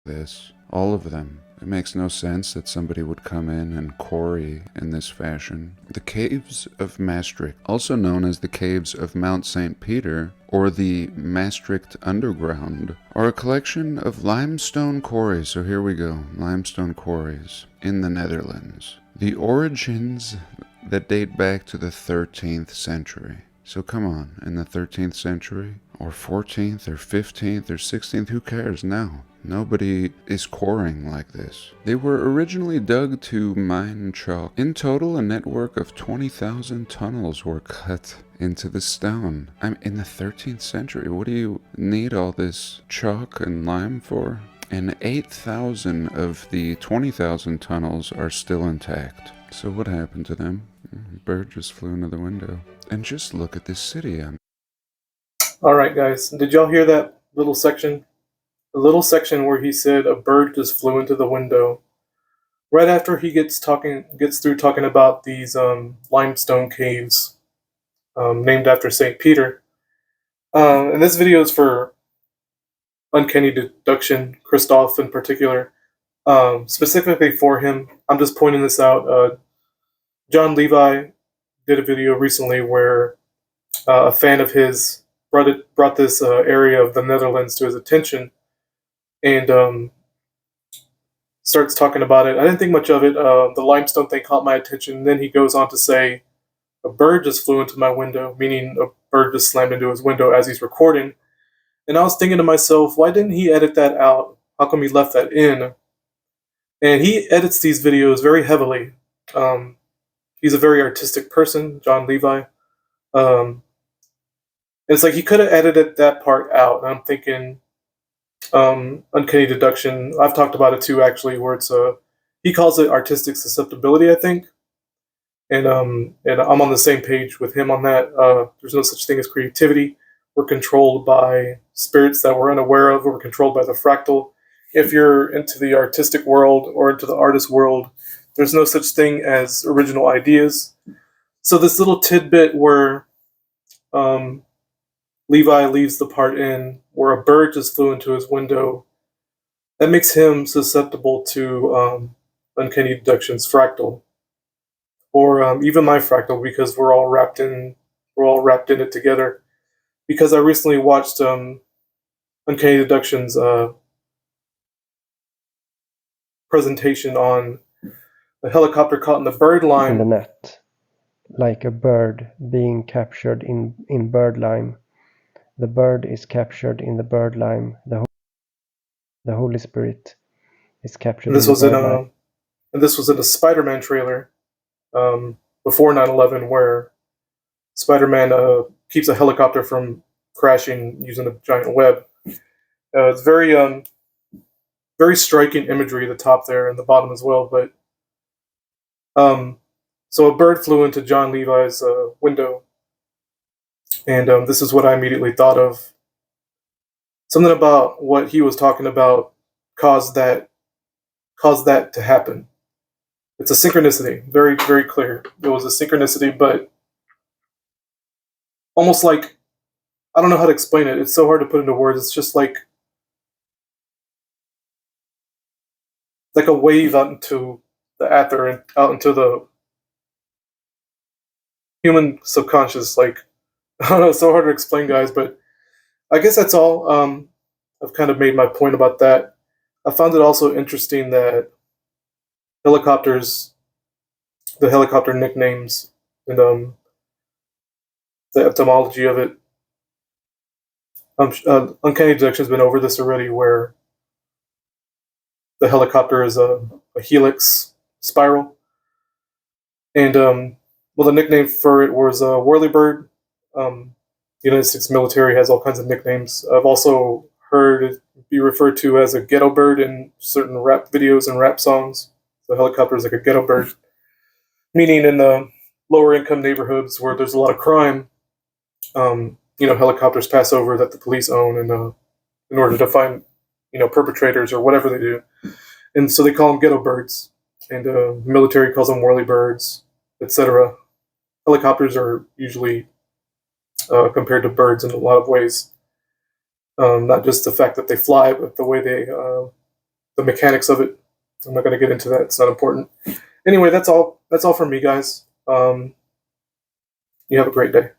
this. All of them. It makes no sense that somebody would come in and quarry in this fashion. The Caves of Maastricht, also known as the Caves of Mount St. Peter, or the Maastricht Underground, are a collection of limestone quarries. So here we go, limestone quarries in the Netherlands. The origins that date back to the 13th century. So come on, in the 13th century, or 14th, or 15th, or 16th, who cares now? Nobody is quarrying like this. They were originally dug to mine chalk. In total, a network of 20,000 tunnels were cut into the stone. I'm in the 13th century. What do you need all this chalk and lime for? And 8,000 of the 20,000 tunnels are still intact. So what happened to them? A bird just flew into the window. And just look at this city. Alright guys, did y'all hear that little section? The little section where he said a bird just flew into the window. Right after he gets through talking about these limestone caves named after St. Peter. And this video is for Uncanny Deduction, Christoph in particular. Specifically for him, I'm just pointing this out. JonLevi did a video recently where a fan of his brought this area of the Netherlands to his attention and starts talking about it. I didn't think much of it. The limestone thing caught my attention. Then he goes on to say, a bird just flew into my window, meaning a bird just slammed into his window as he's recording. And I was thinking to myself, why didn't he edit that out? How come he left that in? And he edits these videos very heavily. He's a very artistic person, JonLevi. It's like he could have edited that part out. And I'm thinking, Uncanny Deduction, I've talked about it too actually, where it's he calls it artistic susceptibility, I think. And I'm on the same page with him on that. There's no such thing as creativity. We're controlled by spirits that we're unaware of. We're controlled by the fractal. If you're into the artistic world or into the artist world, there's no such thing as original ideas. So this little tidbit where Levi leaves the part in where a bird just flew into his window, that makes him susceptible to Uncanny Deduction's fractal, or even my fractal, because we're all wrapped in it together. Because I recently watched Uncanny Deduction's presentation on a helicopter caught in the birdlime. In the net, like a bird being captured in birdlime. The bird is captured in the birdlime. The Holy Spirit is captured. This was in a Spider-Man trailer before 9/11, where Spider-Man keeps a helicopter from crashing using a giant web. It's very striking imagery at the top there and the bottom as well. But so a bird flew into JonLevi's window, and this is what I immediately thought of. Something about what he was talking about caused that to happen. It's a synchronicity, very, very clear. It was a synchronicity, but almost like, I don't know how to explain it. It's so hard to put into words. It's just like a wave out into the ether and out into the human subconscious. Like, I don't know, it's so hard to explain, guys, but I guess that's all. I've kind of made my point about that. I found it also interesting that the helicopter nicknames, and the etymology of it. Uncanny Deduction has been over this already, where the helicopter is a helix spiral. And, the nickname for it was Whirlybird. The United States military has all kinds of nicknames. I've also heard it be referred to as a ghetto bird in certain rap videos and rap songs. The helicopter is like a ghetto bird, meaning in the lower income neighborhoods where there's a lot of crime, helicopters pass over that the police own, and in order to find, perpetrators or whatever they do. And so they call them ghetto birds, and the military calls them whirlybirds, etc. Helicopters are usually compared to birds in a lot of ways. Not just the fact that they fly, but the way they the mechanics of it. I'm not going to get into that. It's not important. Anyway, that's all for me, guys. You have a great day.